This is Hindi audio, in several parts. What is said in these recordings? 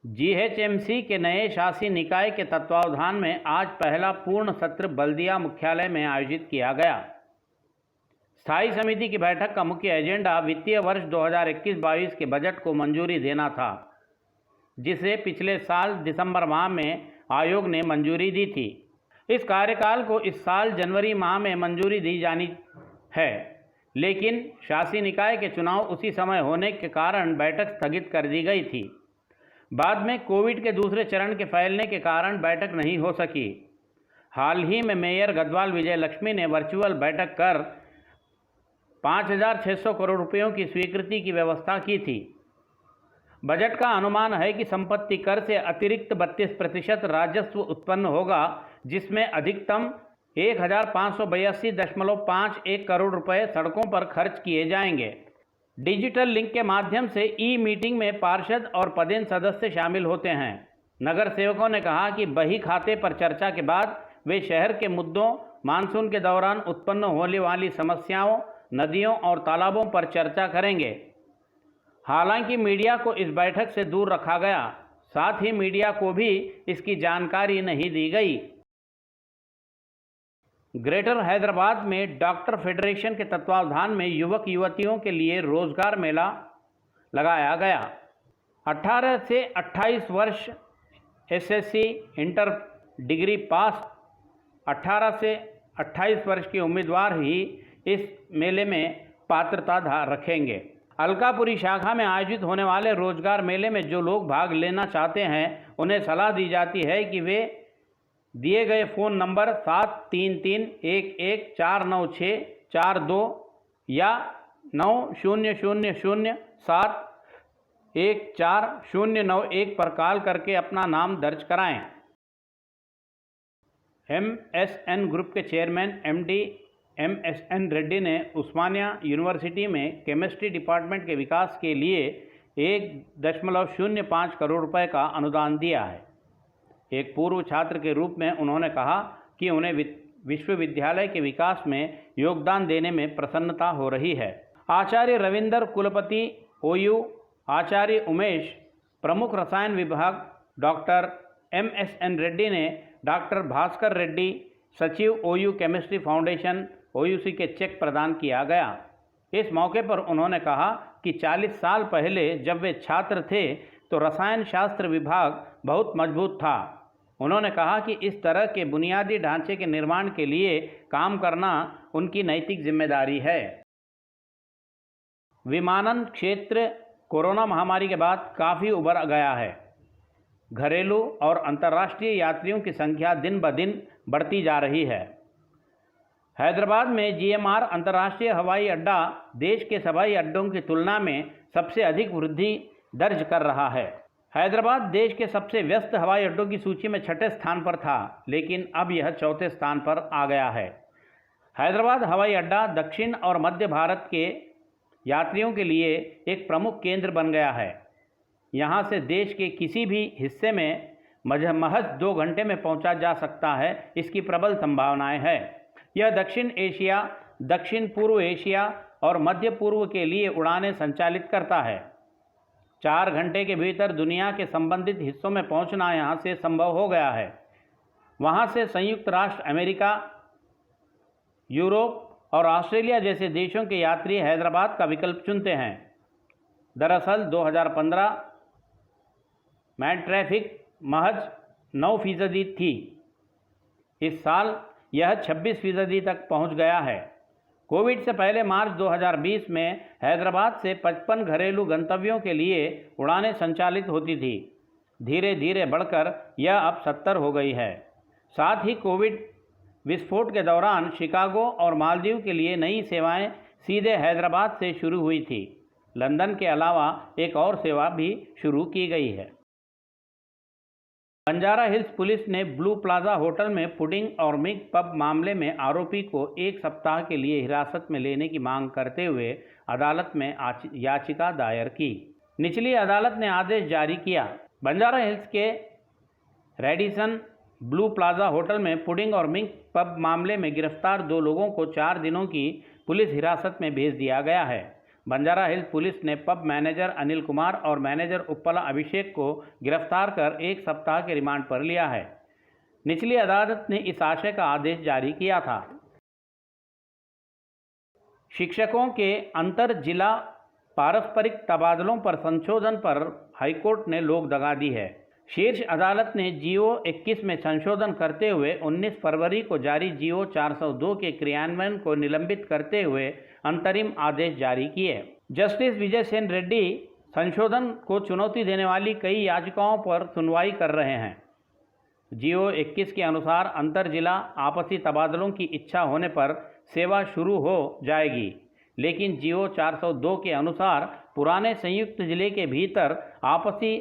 जीएचएमसी के नए शासी निकाय के तत्वावधान में आज पहला पूर्ण सत्र बल्दिया मुख्यालय में आयोजित किया गया। स्थायी समिति की बैठक का मुख्य एजेंडा वित्तीय वर्ष 2021-22 के बजट को मंजूरी देना था, जिसे पिछले साल दिसंबर माह में आयोग ने मंजूरी दी थी। इस कार्यकाल को इस साल जनवरी माह में मंजूरी दी जानी है, लेकिन शासी निकाय के चुनाव उसी समय होने के कारण बैठक स्थगित कर दी गई थी। बाद में कोविड के दूसरे चरण के फैलने के कारण बैठक नहीं हो सकी। हाल ही में मेयर गढ़वाल विजय लक्ष्मी ने वर्चुअल बैठक कर 5,600 करोड़ रुपयों की स्वीकृति की व्यवस्था की थी। बजट का अनुमान है कि संपत्ति कर से अतिरिक्त 32% राजस्व उत्पन्न होगा, जिसमें अधिकतम 1,582.51 करोड़ रुपए सड़कों पर खर्च किए जाएंगे। डिजिटल लिंक के माध्यम से ई मीटिंग में पार्षद और पदेन सदस्य शामिल होते हैं। नगर सेवकों ने कहा कि बही खाते पर चर्चा के बाद वे शहर के मुद्दों, मानसून के दौरान उत्पन्न होने वाली समस्याओं, नदियों और तालाबों पर चर्चा करेंगे। हालांकि मीडिया को इस बैठक से दूर रखा गया, साथ ही मीडिया को भी इसकी जानकारी नहीं दी गई। ग्रेटर हैदराबाद में डॉक्टर फेडरेशन के तत्वावधान में युवक युवतियों के लिए रोजगार मेला लगाया गया। 18 से 28 वर्ष एसएससी इंटर डिग्री पास 18 से 28 वर्ष के उम्मीदवार ही इस मेले में पात्रता रखेंगे। अलकापुरी शाखा में आयोजित होने वाले रोजगार मेले में जो लोग भाग लेना चाहते हैं, उन्हें सलाह दी जाती है कि वे दिए गए फ़ोन नंबर 7331149642 या 9000714091 पर कॉल करके अपना नाम दर्ज कराएं। MSN ग्रुप के चेयरमैन MD MSN रेड्डी ने उस्मानिया यूनिवर्सिटी में केमिस्ट्री डिपार्टमेंट के विकास के लिए 1.05 करोड़ रुपए का अनुदान दिया है। एक पूर्व छात्र के रूप में उन्होंने कहा कि उन्हें विश्वविद्यालय के विकास में योगदान देने में प्रसन्नता हो रही है। आचार्य रविंदर कुलपति OU, आचार्य उमेश प्रमुख रसायन विभाग, डॉक्टर MSN रेड्डी ने डॉक्टर भास्कर रेड्डी सचिव OU केमिस्ट्री फाउंडेशन OUC के चेक प्रदान किया गया। इस मौके पर उन्होंने कहा कि 40 साल पहले जब वे छात्र थे तो रसायन शास्त्र विभाग बहुत मजबूत था। उन्होंने कहा कि इस तरह के बुनियादी ढांचे के निर्माण के लिए काम करना उनकी नैतिक जिम्मेदारी है। विमानन क्षेत्र कोरोना महामारी के बाद काफ़ी उभर गया है। घरेलू और अंतर्राष्ट्रीय यात्रियों की संख्या दिन ब दिन बढ़ती जा रही है। हैदराबाद में GMR अंतर्राष्ट्रीय हवाई अड्डा देश के हवाई अड्डों की तुलना में सबसे अधिक वृद्धि दर्ज कर रहा है। हैदराबाद देश के सबसे व्यस्त हवाई अड्डों की सूची में 6ठे स्थान पर था, लेकिन अब यह 4थे स्थान पर आ गया है। हैदराबाद हवाई अड्डा दक्षिण और मध्य भारत के यात्रियों के लिए एक प्रमुख केंद्र बन गया है। यहाँ से देश के किसी भी हिस्से में महज 2 घंटे में पहुँचा जा सकता है। इसकी प्रबल संभावनाएं हैं। यह दक्षिण एशिया, दक्षिण पूर्व एशिया और मध्य पूर्व के लिए उड़ानें संचालित करता है। 4 घंटे के भीतर दुनिया के संबंधित हिस्सों में पहुंचना यहां से संभव हो गया है। वहां से संयुक्त राष्ट्र अमेरिका, यूरोप और ऑस्ट्रेलिया जैसे देशों के यात्री हैदराबाद का विकल्प चुनते हैं। दरअसल 2015 में ट्रैफिक महज 9% थी। इस साल यह 26% तक पहुंच गया है। कोविड से पहले मार्च 2020 में हैदराबाद से 55 घरेलू गंतव्यों के लिए उड़ानें संचालित होती थी। धीरे धीरे बढ़कर यह अब 70 हो गई है। साथ ही कोविड विस्फोट के दौरान शिकागो और मालदीव के लिए नई सेवाएं सीधे हैदराबाद से शुरू हुई थी। लंदन के अलावा एक और सेवा भी शुरू की गई है। बंजारा हिल्स पुलिस ने ब्लू प्लाजा होटल में पुडिंग और मिग पब मामले में आरोपी को 1 सप्ताह के लिए हिरासत में लेने की मांग करते हुए अदालत में याचिका दायर की। निचली अदालत ने आदेश जारी किया। बंजारा हिल्स के रेडिसन ब्लू प्लाजा होटल में पुडिंग और मिग पब मामले में गिरफ्तार 2 लोगों को 4 दिनों की पुलिस हिरासत में भेज दिया गया है। बंजारा हिल्स पुलिस ने पब मैनेजर अनिल कुमार और मैनेजर उत्पला अभिषेक को गिरफ्तार कर 1 सप्ताह के रिमांड पर लिया है। निचली अदालत ने इस आशय का आदेश जारी किया था। शिक्षकों के अंतर जिला पारस्परिक तबादलों पर संशोधन पर हाईकोर्ट ने लोक दगा दी है। शीर्ष अदालत ने जीओ 21 में संशोधन करते हुए 19 फरवरी को जारी जीओ 402 के क्रियान्वयन को निलंबित करते हुए अंतरिम आदेश जारी किए। जस्टिस विजय सेन रेड्डी संशोधन को चुनौती देने वाली कई याचिकाओं पर सुनवाई कर रहे हैं। जीओ 21 के अनुसार अंतर जिला आपसी तबादलों की इच्छा होने पर सेवा शुरू हो जाएगी, लेकिन जीओ 402 के अनुसार पुराने संयुक्त जिले के भीतर आपसी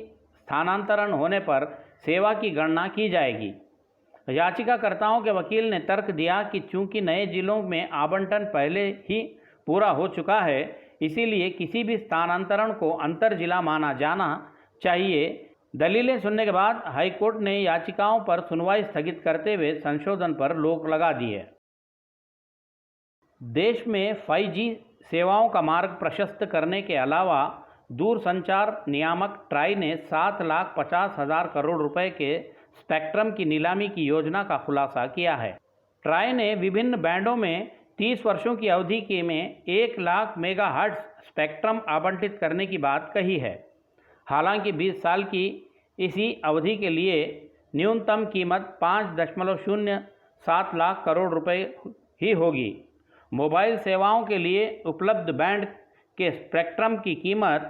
स्थानांतरण होने पर सेवा की गणना की जाएगी। याचिकाकर्ताओं के वकील ने तर्क दिया कि चूंकि नए जिलों में आवंटन पहले ही पूरा हो चुका है, इसीलिए किसी भी स्थानांतरण को अंतर जिला माना जाना चाहिए। दलीलें सुनने के बाद हाईकोर्ट ने याचिकाओं पर सुनवाई स्थगित करते हुए संशोधन पर रोक लगा दी है। देश में 5G सेवाओं का मार्ग प्रशस्त करने के अलावा दूरसंचार नियामक ट्राई ने 7,50,000 करोड़ रुपए के स्पेक्ट्रम की नीलामी की योजना का खुलासा किया है। ट्राई ने विभिन्न बैंडों में 30 वर्षों की अवधि के में 1 लाख मेगाहर्ट्ज स्पेक्ट्रम आवंटित करने की बात कही है। हालांकि 20 साल की इसी अवधि के लिए न्यूनतम कीमत 5.07 लाख करोड़ रुपए ही होगी। मोबाइल सेवाओं के लिए उपलब्ध बैंड के स्पेक्ट्रम की कीमत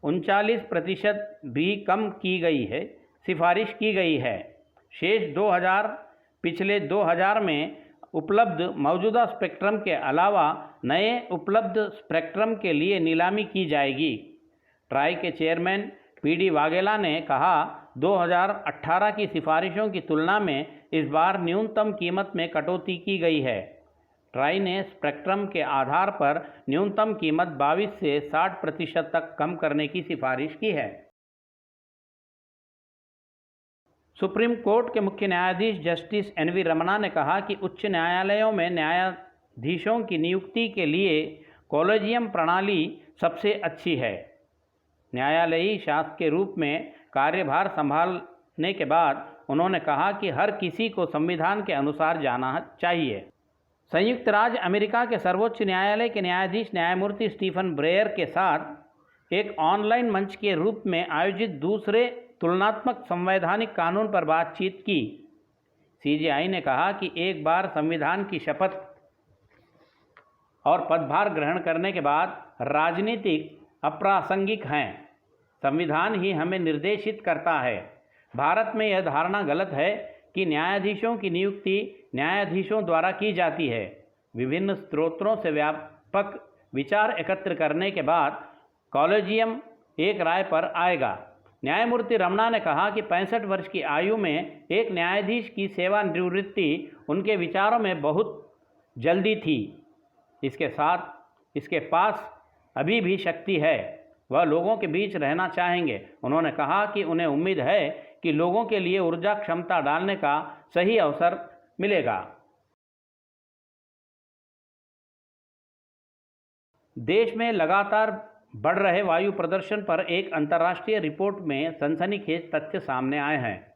39% भी कम की गई है, सिफारिश की गई है। शेष 2000 पिछले 2000 में उपलब्ध मौजूदा स्पेक्ट्रम के अलावा नए उपलब्ध स्पेक्ट्रम के लिए नीलामी की जाएगी। ट्राई के चेयरमैन पीडी वाघेला ने कहा, 2018 की सिफारिशों की तुलना में इस बार न्यूनतम कीमत में कटौती की गई है। ट्राई ने स्पेक्ट्रम के आधार पर न्यूनतम कीमत 22 से 60% तक कम करने की सिफारिश की है। सुप्रीम कोर्ट के मुख्य न्यायाधीश जस्टिस एनवी रमना ने कहा कि उच्च न्यायालयों में न्यायाधीशों की नियुक्ति के लिए कॉलेजियम प्रणाली सबसे अच्छी है। न्यायालयी शासक के रूप में कार्यभार संभालने के बाद उन्होंने कहा कि हर किसी को संविधान के अनुसार जाना चाहिए। संयुक्त राज्य अमेरिका के सर्वोच्च न्यायालय के न्यायाधीश न्यायमूर्ति स्टीफन ब्रेयर के साथ एक ऑनलाइन मंच के रूप में आयोजित दूसरे तुलनात्मक संवैधानिक कानून पर बातचीत की। सीजेआई ने कहा कि एक बार संविधान की शपथ और पदभार ग्रहण करने के बाद राजनीतिक अप्रासंगिक हैं। संविधान ही हमें निर्देशित करता है। भारत में यह धारणा गलत है कि न्यायाधीशों की नियुक्ति न्यायाधीशों द्वारा की जाती है। विभिन्न स्रोतों से व्यापक विचार एकत्र करने के बाद कॉलेजियम एक राय पर आएगा। न्यायमूर्ति रमना ने कहा कि 65 वर्ष की आयु में एक न्यायाधीश की सेवानिवृत्ति उनके विचारों में बहुत जल्दी थी। इसके साथ इसके पास अभी भी शक्ति है, वह लोगों के बीच रहना चाहेंगे। उन्होंने कहा कि उन्हें उम्मीद है कि लोगों के लिए ऊर्जा क्षमता डालने का सही अवसर मिलेगा। देश में लगातार बढ़ रहे वायु प्रदूषण पर एक अंतर्राष्ट्रीय रिपोर्ट में सनसनीखेज तथ्य सामने आए हैं।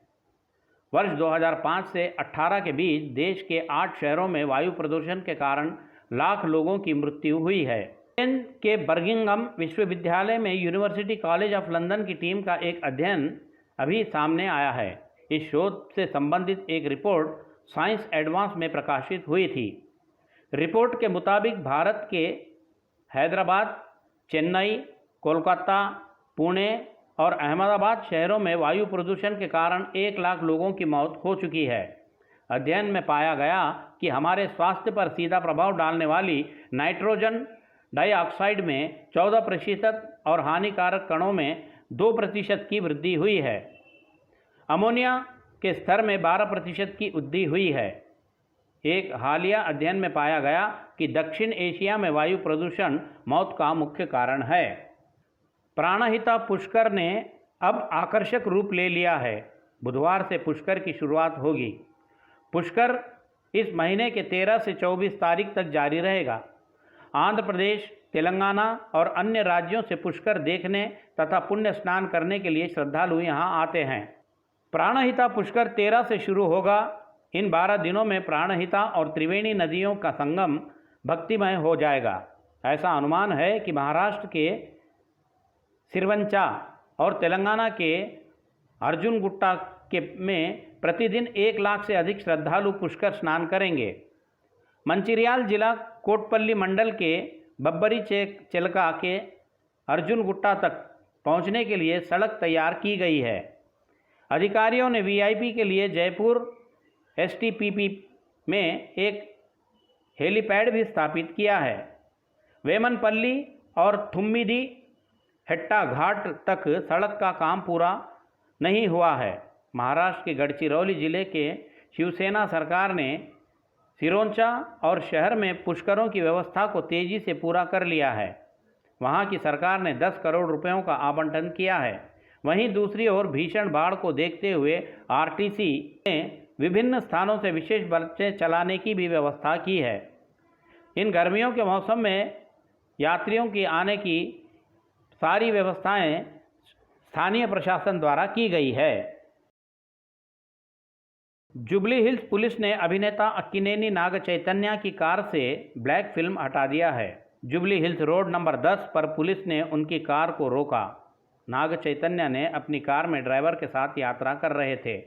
वर्ष 2005 से 18 के बीच देश के 8 शहरों में वायु प्रदूषण के कारण लाख लोगों की मृत्यु हुई है। इंग्लैंड के बर्मिंघम विश्वविद्यालय में यूनिवर्सिटी कॉलेज ऑफ लंदन की टीम का एक अध्ययन अभी सामने आया है। इस शोध से संबंधित एक रिपोर्ट साइंस एडवांस में प्रकाशित हुई थी। रिपोर्ट के मुताबिक भारत के हैदराबाद, चेन्नई, कोलकाता, पुणे और अहमदाबाद शहरों में वायु प्रदूषण के कारण 1 लाख लोगों की मौत हो चुकी है। अध्ययन में पाया गया कि हमारे स्वास्थ्य पर सीधा प्रभाव डालने वाली नाइट्रोजन डाइऑक्साइड में 14% और हानिकारक कणों में 2% की वृद्धि हुई है। अमोनिया के स्तर में 12% की वृद्धि हुई है। एक हालिया अध्ययन में पाया गया कि दक्षिण एशिया में वायु प्रदूषण मौत का मुख्य कारण है। प्राणहिता पुष्कर ने अब आकर्षक रूप ले लिया है। बुधवार से पुष्कर की शुरुआत होगी। पुष्कर इस महीने के 13 से 24 तारीख तक जारी रहेगा। आंध्र प्रदेश, तेलंगाना और अन्य राज्यों से पुष्कर देखने तथा पुण्य स्नान करने के लिए श्रद्धालु यहाँ आते हैं। प्राणहिता पुष्कर 13 से शुरू होगा। इन 12 दिनों में प्राणहिता और त्रिवेणी नदियों का संगम भक्तिमय हो जाएगा। ऐसा अनुमान है कि महाराष्ट्र के सिरवंचा और तेलंगाना के अर्जुनगुट्टा में प्रतिदिन 1 लाख से अधिक श्रद्धालु पुष्कर स्नान करेंगे। मंचिरियाल जिला कोटपल्ली मंडल के बब्बरी चिलका के अर्जुनगुट्टा तक पहुंचने के लिए सड़क तैयार की गई है। अधिकारियों ने वीआईपी के लिए जयपुर एसटीपीपी में एक हेलीपैड भी स्थापित किया है। वेमनपल्ली और थुम्मिदी हेट्टा घाट तक सड़क का काम पूरा नहीं हुआ है। महाराष्ट्र के गढ़चिरौली जिले के शिवसेना सरकार ने सिरोंचा और शहर में पुष्करों की व्यवस्था को तेजी से पूरा कर लिया है। वहां की सरकार ने 10 करोड़ रुपयों का आवंटन किया है। वहीं दूसरी ओर भीषण बाढ़ को देखते हुए आरटीसी ने विभिन्न स्थानों से विशेष बसें चलाने की भी व्यवस्था की है। इन गर्मियों के मौसम में यात्रियों की आने की सारी व्यवस्थाएं स्थानीय प्रशासन द्वारा की गई है। जुबली हिल्स पुलिस ने अभिनेता अक्किनेनी नाग चैतन्य की कार से ब्लैक फिल्म हटा दिया है। जुबली हिल्स रोड नंबर 10 पर पुलिस ने उनकी कार को रोका। नाग चैतन्य ने अपनी कार में ड्राइवर के साथ यात्रा कर रहे थे,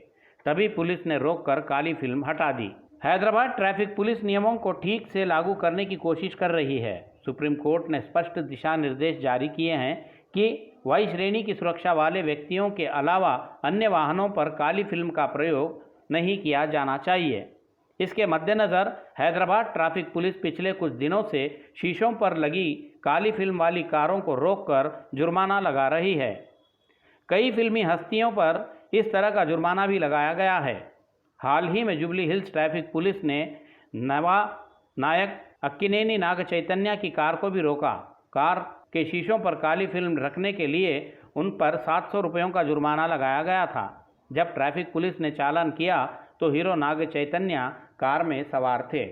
तभी पुलिस ने रोककर काली फिल्म हटा दी। हैदराबाद ट्रैफिक पुलिस नियमों को ठीक से लागू करने की कोशिश कर रही है। सुप्रीम कोर्ट ने स्पष्ट दिशा निर्देश जारी किए हैं कि वाई श्रेणी की सुरक्षा वाले व्यक्तियों के अलावा अन्य वाहनों पर काली फिल्म का प्रयोग नहीं किया जाना चाहिए। इसके मद्देनज़र हैदराबाद ट्रैफिक पुलिस पिछले कुछ दिनों से शीशों पर लगी काली फिल्म वाली कारों को रोककर जुर्माना लगा रही है। कई फिल्मी हस्तियों पर इस तरह का जुर्माना भी लगाया गया है। हाल ही में जुबली हिल्स ट्रैफिक पुलिस ने नवा नायक अक्किनेनी नाग चैतन्य की कार को भी रोका। कार के शीशों पर काली फिल्म रखने के लिए उन पर 700 रुपयों का जुर्माना लगाया गया था। जब ट्रैफिक पुलिस ने चालान किया तो हीरो नाग चैतन्य कार में सवार थे।